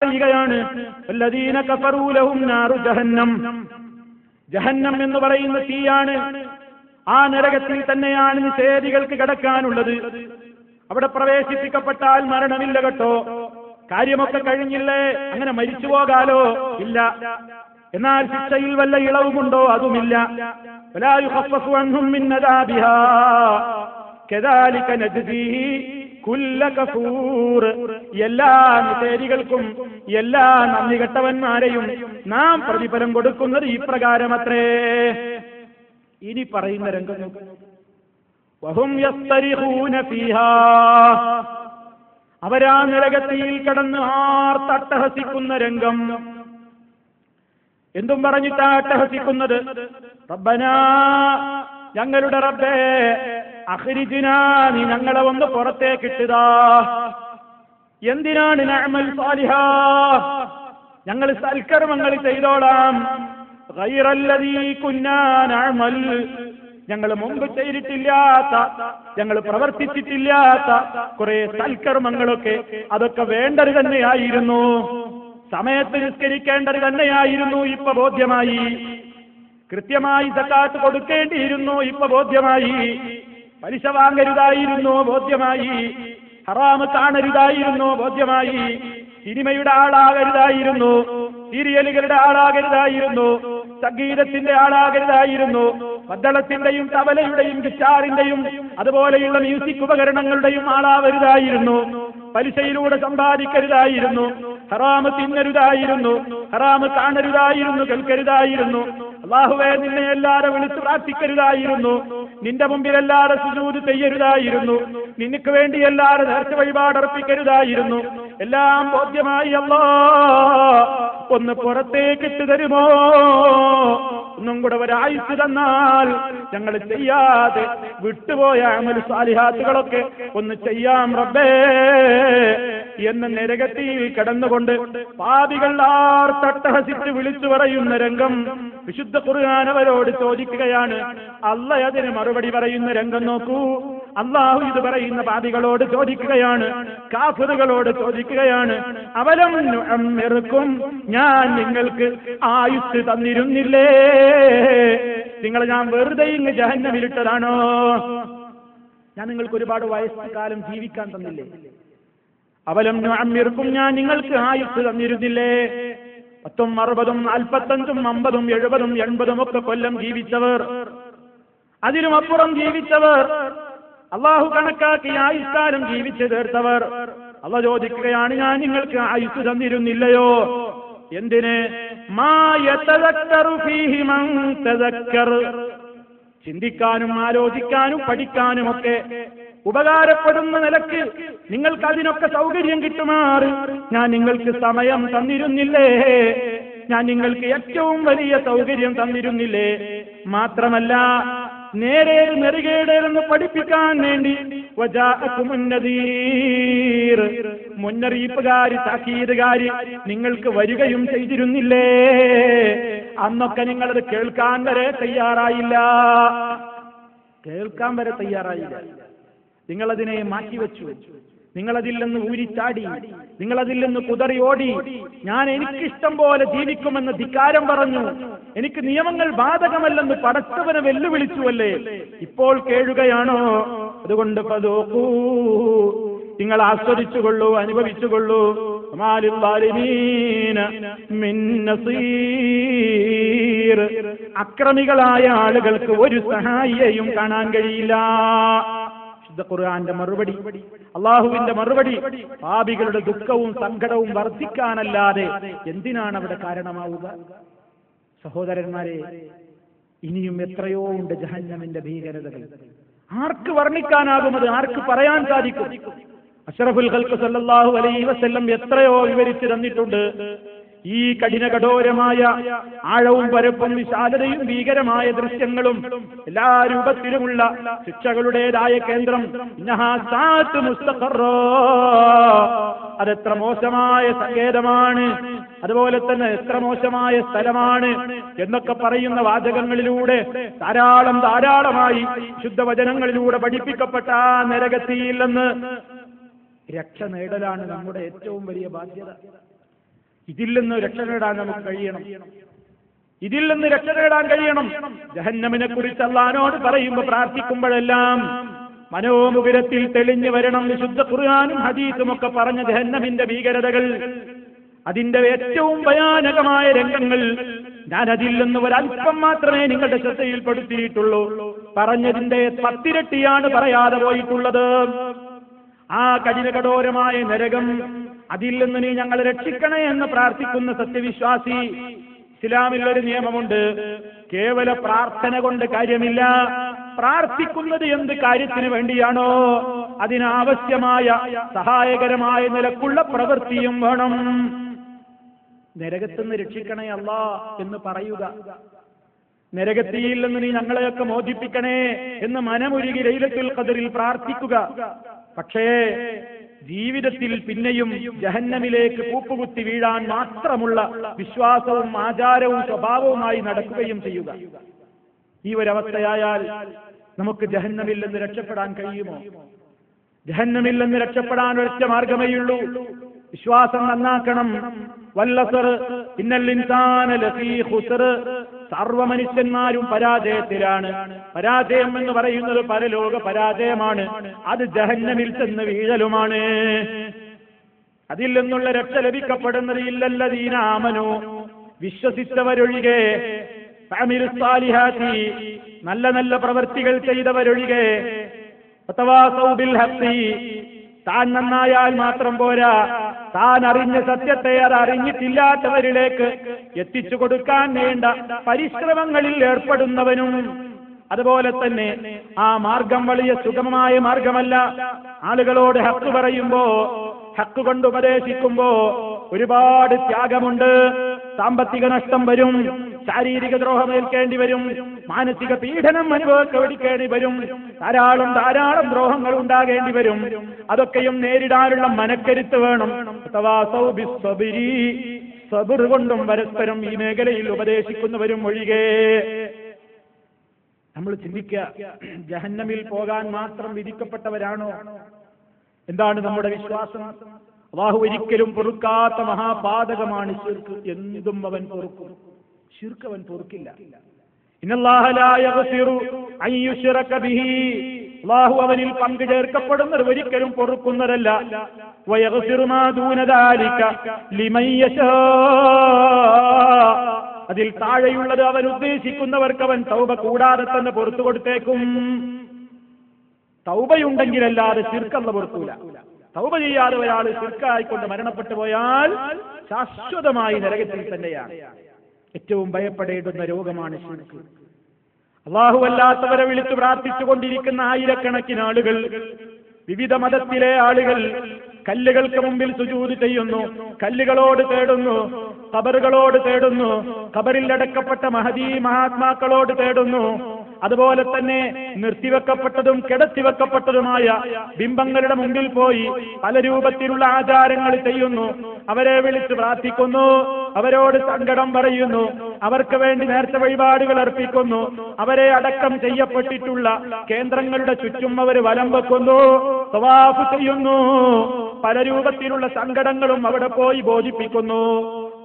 പറയുകയാണ്, വല്ലദീന കഫറൂ ലഹും നാറു ജഹന്നം. ജഹന്നം എന്ന് പറയുന്ന തീയാണ്. ആ നരകത്തിൽ തന്നെയാണ് നിഷേധികൾക്ക് കടക്കാനുള്ളത്. അവിടെ പ്രവേശിപ്പിക്കപ്പെട്ടാൽ മരണമില്ല കേട്ടോ. കാര്യമൊക്കെ കഴിഞ്ഞില്ലേ, അങ്ങനെ മരിച്ചു പോകാലോ? ഇല്ല. എന്നാൽ ശിക്ഷയിൽ വല്ല ഇളവുമുണ്ടോ? അതുമില്ല. വലാ യുഖഫഫു അൻഹും മിൻ അദാബിഹാ കദാലിക നജ്സീ കുല്ല കഫൂർ. എല്ലാ നിഷേധികൾക്കും എല്ലാ നന്ദികെട്ടവന്മാരെയും നാം പ്രതിഫലം കൊടുക്കുന്നത് ഇപ്രകാരമത്രേ. ഇനി പറയുന്ന രംഗം വഹും യസ്തരിഖൂന ഫീഹാ. അവരാ നരകത്തിൽ കടന്ന് ആർത്തട്ടഹസിക്കുന്ന രംഗം. എന്തും പറഞ്ഞിട്ടാ അട്ടഹസിക്കുന്നത്? റബ്ബനാ, ഞങ്ങളുടെ റബ്ബേ, അഖ്രിജ്നാ, നീ ഞങ്ങളെ ഒന്ന് പുറത്തേക്കിട്ടുതാ. എന്തിനാണ്? നഅമൽ സാലിഹാ, ഞങ്ങൾ സൽക്കർമ്മങ്ങൾ ചെയ്തോളാം. ഗൈറല്ലദീ കുന്നാ നഅമൽ, ഞങ്ങൾ മുമ്പ് ചെയ്തിട്ടില്ലാത്ത, ഞങ്ങൾ പ്രവർത്തിച്ചിട്ടില്ലാത്ത കുറെ സൽക്കർമ്മങ്ങളൊക്കെ അതൊക്കെ വേണ്ടത് തന്നെയായിരുന്നു. സമയത്ത് നിസ്കരിക്കേണ്ടത് തന്നെയായിരുന്നു, ഇപ്പൊ ബോധ്യമായി. കൃത്യമായി സക്കാത്ത് കൊടുക്കേണ്ടിയിരുന്നു, ഇപ്പൊ ബോധ്യമായി. പലിശ വാങ്ങരുതായിരുന്നു, ബോധ്യമായി. ഹറാമ് കാണരുതായിരുന്നു, ബോധ്യമായി. സിനിമയുടെ ആളാകരുതായിരുന്നു, സീരിയലുകളുടെ ആളാകരുതായിരുന്നു, സംഗീതത്തിന്റെ ആളാകരുതായിരുന്നു, മദ്ദളത്തിന്റെയും തബലയുടെയും ഗിറ്റാറിന്റെയും അതുപോലെയുള്ള മ്യൂസിക് ഉപകരണങ്ങളുടെയും ആളാവരുതായിരുന്നു. പലിശയിലൂടെ സമ്പാദിക്കരുതായിരുന്നു, ഹറാമ് തിന്നരുതായിരുന്നു, ഹറാമ് കാണരുതായിരുന്നു, കേൾക്കരുതായിരുന്നു. അല്ലാഹുവേ, നിന്നെ എല്ലാരെ വിളിച്ചു പ്രാർത്ഥിക്കരുതായിരുന്നു, നിന്റെ മുമ്പിൽ എല്ലാരെ സുജൂദ് ചെയ്യരുതായിരുന്നു, നിനക്ക് വേണ്ടി എല്ലാരെ നേർച്ച വഴിപാടർപ്പിക്കരുതായിരുന്നു. എല്ലാം ബോധ്യമായി. അല്ലാഹ്, ഒന്ന് പുറത്തേക്കിട്ട് തരുമോ? ഒന്നും കൂടെ ഒരായുസ് തന്നാൽ ഞങ്ങൾ ചെയ്യാതെ വിട്ടുപോയ അമൽ സാലിഹാത്തുകളൊക്കെ ഒന്ന് ചെയ്യാം റബ്ബേ എന്ന് നരകത്തിൽ കടന്നുകൊണ്ട് പാപികൾ ആർത്തട്ടഹസിച്ച് വിളിച്ചു പറയുന്ന രംഗം വിശുദ്ധ ഖുർആൻ അവരോട് ചോദിക്കുകയാണ്. അല്ലാഹ് അതിന് മറുപടി പറയുന്ന രംഗം നോക്കൂ. അല്ലാഹു ഇത് പറയുന്ന പാപികളോട് ചോദിക്കുകയാണ്, കാഫിറുകളോട് ചോദിക്കുകയാണ്, അവലം നുഅമ്മിറുക്കും, ഞാൻ നിങ്ങൾക്ക് ആയുസ് തന്നിരുന്നില്ലേ? നിങ്ങളെ ഞാൻ വെറുതെ ഇങ്ങ് ജഹന്നമിലിട്ടതാണോ? ഞാൻ നിങ്ങൾക്ക് ഒരുപാട് വയസ്സുകാലം ജീവിക്കാൻ തന്നില്ലേ? അവലം നുഅമ്മിറുക്കും, ഞാൻ നിങ്ങൾക്ക് ആയുസ് തന്നിരുന്നില്ലേ? 10ഉം 60ഉം 45ഉം 50ഉം 70ഉം 80ഉം ഒക്കെ കൊല്ലം ജീവിച്ചവർ, അതിലും അപ്പുറം ജീവിച്ചവർ, അള്ളാഹു കണക്കാക്കി ആയുഷ്കാലം ജീവിച്ചു തീർത്തവർ, അള്ളാഹ് ചോദിക്കുകയാണ്, ഞാൻ നിങ്ങൾക്ക് ആയുസ് തന്നിരുന്നില്ലയോ? എന്തിന്? മാ യതദക്കറു ഫീഹി മൻ തദക്കർ, ചിന്തിക്കാനും ആലോചിക്കാനും പഠിക്കാനുമൊക്കെ ഉപകാരപ്പെടുന്ന നിലക്ക് നിങ്ങൾക്ക് അതിനൊക്കെ സൗകര്യം കിട്ടുമാറ് ഞാൻ നിങ്ങൾക്ക് സമയം തന്നിരുന്നില്ലേ? ഞാൻ നിങ്ങൾക്ക് ഏറ്റവും വലിയ സൗകര്യം തന്നിരുന്നില്ലേ? മാത്രമല്ല, നേരെ നെറുകേടെന്ന് പഠിപ്പിക്കാൻ വേണ്ടി മുന്നറിയിപ്പുകാരി, താക്കീതുകാരി നിങ്ങൾക്ക് വരികയും ചെയ്തിരുന്നില്ലേ? അന്നൊക്കെ നിങ്ങളത് കേൾക്കാൻ വരെ തയ്യാറായില്ല. കേൾക്കാൻ വരെ തയ്യാറായില്ല. നിങ്ങളതിനെ മാറ്റിവെച്ചു, നിങ്ങളതിൽ നിന്ന് ഊരിച്ചാടി, നിങ്ങളതിൽ നിന്ന് കുതറി ഓടി. ഞാൻ എനിക്കിഷ്ടം പോലെ ജീവിക്കുമെന്ന് ധിക്കാരം പറഞ്ഞു, എനിക്ക് നിയമങ്ങൾ ബാധകമല്ലെന്ന് പടച്ചവനെ വെല്ലുവിളിച്ചുവല്ലേ? ഇപ്പോൾ കേഴുകയാണോ? അതുകൊണ്ട് ഫദൂഖൂ, നിങ്ങൾ ആസ്വദിച്ചുകൊള്ളൂ, അനുഭവിച്ചുകൊള്ളൂ. അക്രമികളായ ആളുകൾക്ക് ഒരു സഹായിയെയും കാണാൻ കഴിയില്ല. ഖുർആന്റെ മറുപടി, അള്ളാഹുവിന്റെ മറുപടി, പാപികളുടെ ദുഃഖവും സങ്കടവും വർദ്ധിക്കാനല്ലാതെ എന്തിനാണ് അവിടെ കാരണമാവുക? സഹോദരന്മാരെ, ഇനിയും എത്രയോ ഉണ്ട് ജഹന്നമിന്റെ ഭീകരതകൾ. ആർക്ക് വർണ്ണിക്കാനാകുമത്? ആർക്ക് പറയാൻ സാധിക്കും? അഷ്റഫുൽ ഖൽഖ് സല്ലല്ലാഹു അലൈഹി വസല്ലം എത്രയോ വിവരിച്ചു തന്നിട്ടുണ്ട്. ഈ കഠിനകഠോരമായ ആഴവും പരപ്പും വിശാലതയും ഭീകരമായ ദൃശ്യങ്ങളും എല്ലാ രൂപത്തിലുമുള്ള ശിക്ഷകളുടേതായ കേന്ദ്രം അതെത്ര മോശമായ സങ്കേതമാണ്, അതുപോലെ തന്നെ എത്ര മോശമായ സ്ഥലമാണ് എന്നൊക്കെ പറയുന്ന വാചകങ്ങളിലൂടെ ധാരാളമായി ശുദ്ധവചനങ്ങളിലൂടെ പഠിപ്പിക്കപ്പെട്ട ആ നരകത്തിൽ നിന്ന് രക്ഷ നേടലാണ് നമ്മുടെ ഏറ്റവും വലിയ ബാധ്യത. ഇതിൽ നിന്ന് രക്ഷ നേടാൻ നമുക്ക് കഴിയണം. ഇതിൽ നിന്ന് രക്ഷ നേടാൻ കഴിയണം. ജഹന്നമിനെ കുറിച്ച് അല്ലാഹുവോട് പറയുമ്പോൾ പ്രാർത്ഥിക്കുമ്പോഴെല്ലാം മനോമുകുരത്തിൽ തെളിഞ്ഞു വരണം. വിശുദ്ധ ഖുർആനും ഹദീസും ഒക്കെ പറഞ്ഞ ജഹന്നമിന്റെ ഭീകരതകൾ, അതിന്റെ ഏറ്റവും ഭയാനകമായ രംഗങ്ങൾ ഞാൻ അതിൽ നിന്ന് ഒരല്പം മാത്രമേ നിങ്ങളുടെ ശ്രദ്ധയിൽപ്പെടുത്തിയിട്ടുള്ളൂ. പറഞ്ഞതിന്റെ 10 ഇരട്ടിയാണ് പറയാതെ പോയിട്ടുള്ളത്. ആ കഠിനകഠോരമായ നരകം, അതിൽ നിന്ന് നീ ഞങ്ങളെ രക്ഷിക്കണേ എന്ന് പ്രാർത്ഥിക്കുന്ന സത്യവിശ്വാസി, ഇസ്ലാമിൽ ഒരു നിയമമുണ്ട്, കേവല പ്രാർത്ഥന കൊണ്ട് കാര്യമില്ല. പ്രാർത്ഥിക്കുന്നത് എന്ത് കാര്യത്തിന് വേണ്ടിയാണോ അതിനാവശ്യമായ സഹായകരമായ നിലക്കുള്ള പ്രവൃത്തിയും വേണം. നരകത്തിൽ നിന്ന് രക്ഷിക്കണേ അല്ലാ എന്ന് പറയുക, നരകത്തിയിൽ നിന്ന് നീ ഞങ്ങളെയൊക്കെ മോചിപ്പിക്കണേ എന്ന് മനമുരുകി ലൈലത്തുൽ ഖദറിൽ പ്രാർത്ഥിക്കുക. പക്ഷേ ജീവിതത്തിൽ പിന്നെയും ജഹന്നമിലേക്ക് കൂപ്പുകുത്തി വീഴാൻ മാത്രമുള്ള വിശ്വാസവും ആചാരവും സ്വഭാവവുമായി നടക്കുകയും ചെയ്യുക. ഈ ഒരവസ്ഥയായാൽ നമുക്ക് ജഹന്നമിൽ നിന്ന് രക്ഷപ്പെടാൻ കഴിയുമോ? ജഹന്നമിൽ നിന്ന് രക്ഷപ്പെടാൻ ഒരൊറ്റ മാർഗമേയുള്ളൂ. വിശ്വാസം നന്നാക്കണം. വല്ലസർ ഇന്നൽ ഇൻസാന ലഫീ ഖുസ്ർ, സർവ്വ മനുഷ്യന്മാരും പരാജയത്തിലാണ്. പരാജയം എന്ന് പറയുന്നത് പരലോക പരാജയമാണ്. അത് ജഹന്നമിൽ ചെന്ന് വീഴലുമാണ്. അതിൽ നിന്നുള്ള രക്ഷ ലഭിക്കപ്പെടുന്നത് ഇല്ലല്ലദീന ആമനു, വിശ്വസിച്ചവരൊഴികെ, ഫഅമിലുസ് സാലിഹാത്തി, നല്ല നല്ല പ്രവൃത്തികൾ ചെയ്തവരൊഴികെ, വതവാസൗ ബിൽ ഹഖ്, താൻ നന്നായാൽ മാത്രം പോരാ, താൻ അറിഞ്ഞ സത്യത്തെ അത് അറിഞ്ഞിട്ടില്ലാത്തവരിലേക്ക് എത്തിച്ചു കൊടുക്കാൻ വേണ്ട പരിശ്രമങ്ങളിൽ ഏർപ്പെടുന്നവനും. അതുപോലെ തന്നെ ആ മാർഗം വലിയ സുഗമമായ മാർഗമല്ല. ആളുകളോട് ഹക്ക് പറയുമ്പോ, ഹക്ക് കൊണ്ട് ഉപദേശിക്കുമ്പോ ഒരുപാട് ത്യാഗമുണ്ട്. സാമ്പത്തിക നഷ്ടം വരും, ശാരീരിക ദ്രോഹമേൽക്കേണ്ടി വരും, മാനസിക പീഡനം അനുഭവിക്കേണ്ടി വരും, ധാരാളം ദ്രോഹങ്ങൾ ഉണ്ടാകേണ്ടി വരും. അതൊക്കെയും നേരിടാനുള്ള മനക്കരുത്ത് വേണം. സബർ കൊണ്ടും പരസ്പരം ഈ മേഖലയിൽ ഉപദേശിക്കുന്നവരും ഒഴികെ. നമ്മൾ ചിന്തിക്കുക, ജഹന്നമിൽ പോകാൻ മാത്രം വിധിക്കപ്പെട്ടവരാണോ? എന്താണ് നമ്മുടെ വിശ്വാസം? അല്ലാഹു ഒരിക്കലും പൊറുക്കാത്ത മഹാപാതകമാണ് ശിർക്ക്. എന്തും അവൻ പൊറുക്കും, ശിർക്ക് അവൻ പൊറുക്കില്ല. ഇന്നല്ലാഹ ലാ യഗ്ഫിറു അൻ യുശ്റക ബിഹി, അല്ലാഹു അവനിൽ പങ്കു ചേർക്കപ്പെടുന്നത് ഒരിക്കലും പൊറുക്കുന്നതല്ല. വയഗ്ഫിറു മാ ദൂന ദാലിക ലിമൻ യശാ, അതിൽ താഴെയുള്ളത് അവൻ ഉദ്ദേശിക്കുന്നവർക്ക് അവൻ തൗബ കൂടാതെ തന്നെ പുറത്തു കൊടുത്തേക്കും. തൗബയുണ്ടെങ്കിലല്ലാതെ ശിർക്കല്ല പുറത്തൂല. തൗബ ചെയ്യാതെ ഒരാൾ ശിർക്കായിക്കൊണ്ട് മരണപ്പെട്ടു പോയാൽ ശാശ്വതമായി നരകത്തിൽ തന്നെയാണ്. ഏറ്റവും ഭയപ്പെടേണ്ടുന്ന രോഗമാണ് ശിർക്ക്. അല്ലാഹു അല്ലാത്തവരെ വിളിച്ചു പ്രാർത്ഥിച്ചുകൊണ്ടിരിക്കുന്ന ആയിരക്കണക്കിന് ആളുകൾ, വിവിധ മതത്തിലെ ആളുകൾ കല്ലുകൾക്ക് മുമ്പിൽ സുജൂദ് ചെയ്യുന്നു, കല്ലുകളോട് തേടുന്നു, ഖബറുകളോട് തേടുന്നു, ഖബറിൽ അടക്കപ്പെട്ട മഹാത്മാക്കളോട് തേടുന്നു. അതുപോലെ തന്നെ നിർത്തിവെക്കപ്പെട്ടതും കിടത്തിവെക്കപ്പെട്ടതുമായ ബിംബങ്ങളുടെ മുമ്പിൽ പോയി പല രൂപത്തിലുള്ള ആചാരങ്ങൾ ചെയ്യുന്നു. അവരെ വിളിച്ച് പ്രാർത്ഥിക്കുന്നു, അവരോട് സങ്കടം പറയുന്നു, അവർക്ക് വേണ്ടി നേർച്ച വഴിപാടുകൾ അർപ്പിക്കുന്നു. അവരെ അടക്കം ചെയ്യപ്പെട്ടിട്ടുള്ള കേന്ദ്രങ്ങളുടെ ചുറ്റും അവർ വലം വെക്കുന്നു, തവാഫ് ചെയ്യുന്നു. പല രൂപത്തിലുള്ള സങ്കടങ്ങളും അവിടെ പോയി ബോധിപ്പിക്കുന്നു.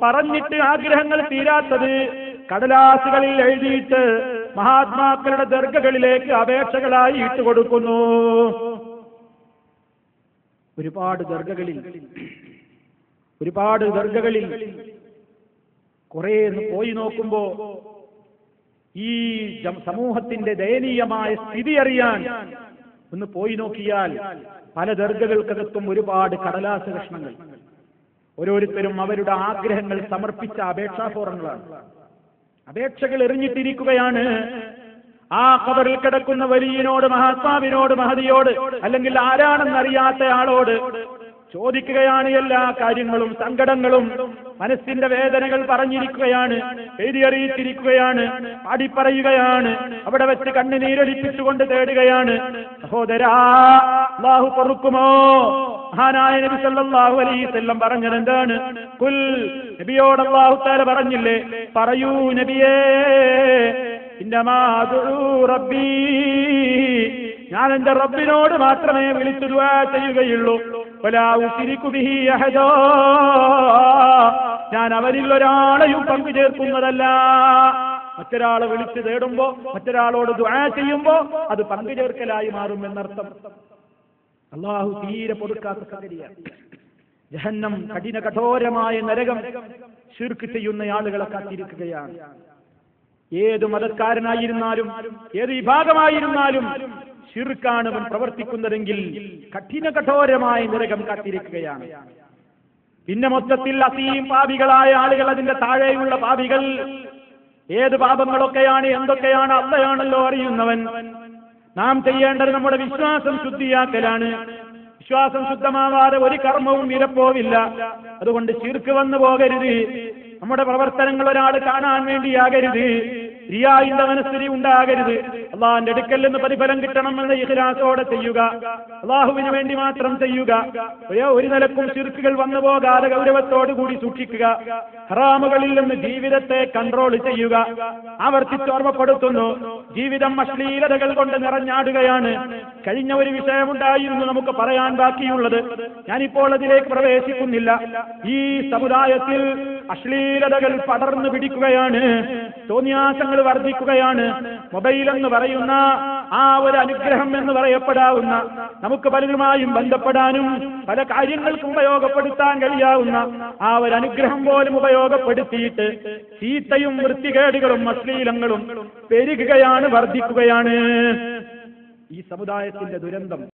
പറഞ്ഞിട്ട് ആഗ്രഹങ്ങൾ തീരാത്തത് കടലാസുകളിൽ എഴുതിയിട്ട് മഹാത്മാക്കളുടെ ദർഗകളിലേക്ക് അപേക്ഷകളായി ഇട്ടുകൊടുക്കുന്നു. ഒരുപാട് ദർഗകളിൽ കുറെ പോയി നോക്കുമ്പോ ഈ സമൂഹത്തിന്റെ ദയനീയമായ സ്ഥിതി അറിയാൻ ഒന്ന് പോയി നോക്കിയാൽ പല ദർഗകൾക്കകത്തും ഒരുപാട് കടലാസ് കഷ്ണങ്ങൾ. ഓരോരുത്തരും അവരുടെ ആഗ്രഹങ്ങൾ സമർപ്പിച്ച അപേക്ഷാ ഫോറങ്ങളാണ്. അപേക്ഷകൾ എറിഞ്ഞിട്ടിരിക്കുകയാണ്. ആ ഖബറിൽ കിടക്കുന്ന വലിയനോട്, മഹാത്മാവിനോട്, മഹദിയോട്, അല്ലെങ്കിൽ ആരാണെന്നറിയാത്ത ആളോട് ചോദിക്കുകയാണ് എല്ലാ കാര്യങ്ങളും, സങ്കടങ്ങളും, മനസ്സിന്റെ വേദനകൾ പറഞ്ഞിരിക്കുകയാണ്, എഴുതിയറിയിച്ചിരിക്കുകയാണ്, പാടിപ്പറയുകയാണ്. അവിടെ വെച്ച് കണ്ണുനീരൊലിപ്പിച്ചുകൊണ്ട് തേടുകയാണ്. സഹോദരാ, അല്ലാഹു പൊറുക്കുമോ? മഹാനായ നബി സല്ലല്ലാഹു അലൈഹി വസല്ലം പറഞ്ഞത് എന്താണ്? കുൽ, നബിയോട് അല്ലാഹു തആല പറഞ്ഞില്ലേ, പറയൂ നബിയേ, ഇന്നമാ അദ്ഉ റബ്ബി, ഞാൻ എന്റെ റബ്ബിനോട് മാത്രമേ വിളിച്ചു ദുആ ചെയ്യുകയുള്ളൂ. വലാ ഉശ്രികു ബിഹി അഹദാ, ഞാൻ അവരിൽ ഒരാളെയും പങ്കു ചേർക്കുന്നതല്ല. മറ്റൊരാളെ വിളിച്ചു തേടുമ്പോ, മറ്റൊരാളോട് ദുആ ചെയ്യുമ്പോ അത് പങ്കു ചേർക്കലായി മാറും എന്നർത്ഥം. അള്ളാഹു തീരെ പൊറുക്കാത്ത സംഗതിയാണ്. ജഹന്നം കഠിന കഠോരമായ നരകം ശിർക്ക് ചെയ്യുന്ന ആളുകളെ കാത്തിരിക്കുകയാണ്. ഏത് മതക്കാരനായിരുന്നാലും ഏത് വിഭാഗമായിരുന്നാലും ശിർക്കാണ് അവൻ പ്രവർത്തിക്കുന്നതെങ്കിൽ കഠിന കഠോരമായ നരകം കാത്തിരിക്കുകയാണ്. പിന്നെ മൊത്തത്തിൽ അസീം പാപികളായ ആളുകൾ, അതിന്റെ താഴെയുള്ള പാപികൾ, ഏത് പാപങ്ങളൊക്കെയാണ് എന്തൊക്കെയാണ് അള്ളയാണല്ലോ അറിയുന്നവൻ. നാം ചെയ്യേണ്ടത് നമ്മുടെ വിശ്വാസം ശുദ്ധിയാക്കലാണ്. വിശ്വാസം ശുദ്ധമാവാതെ ഒരു കർമ്മവും വിലപ്പോവില്ല. അതുകൊണ്ട് ശിർക്ക് വന്നു പോകരുത്. നമ്മുടെ പ്രവർത്തനങ്ങൾ ഒരാൾ കാണാൻ വേണ്ടിയാകരുത്. റിയായിന്റെ മനസ്ഥിതി ഉണ്ടാകരുത്. അള്ളാഹിന്റെ അടുക്കൽ നിന്ന് പ്രതിഫലം കിട്ടണമെന്ന് ഇഖ്ലാസോടെ ചെയ്യുക. അള്ളാഹുവിന് വേണ്ടി മാത്രം ചെയ്യുക. ഒരു നിലക്കും ശിർക്കുകൾ വന്നു പോകാതെ ഗൗരവത്തോടു കൂടി സൂക്ഷിക്കുക. ഹറാമുകളിൽ നിന്ന് ജീവിതത്തെ കൺട്രോൾ ചെയ്യുക. ആവർത്തിച്ചോർമ്മപ്പെടുത്തുന്നു, ജീവിതം അശ്ലീലതകൾ കൊണ്ട് നിറഞ്ഞാടുകയാണ്. കഴിഞ്ഞ ഒരു വിഷയമുണ്ടായിരുന്നു നമുക്ക് പറയാൻ ബാക്കിയുള്ളത്. ഞാനിപ്പോൾ അതിലേക്ക് പ്രവേശിക്കുന്നില്ല. ഈ സമുദായത്തിൽ അശ്ലീലതകൾ പടർന്നു പിടിക്കുകയാണ്. തോന്നിയാസങ്ങൾ വർദ്ധിക്കുകയാണ്. മൊബൈൽ എന്ന് പറയുന്ന ആ ഒരു അനുഗ്രഹം എന്ന് പറയപ്പെടാവുന്ന, നമുക്ക് പലരുമായും ബന്ധപ്പെടാനും പല കാര്യങ്ങൾക്കും ഉപയോഗപ്പെടുത്താൻ കഴിയാവുന്ന ആ ഒരു അനുഗ്രഹം പോലും ഉപയോഗപ്പെടുത്തിയിട്ട് ചീത്തയും വൃത്തികേടുകളും അശ്ലീലങ്ങളും പെരുകുകയാണ്, വർദ്ധിക്കുകയാണ്. ഈ സമുദായത്തിന്റെ ദുരന്തം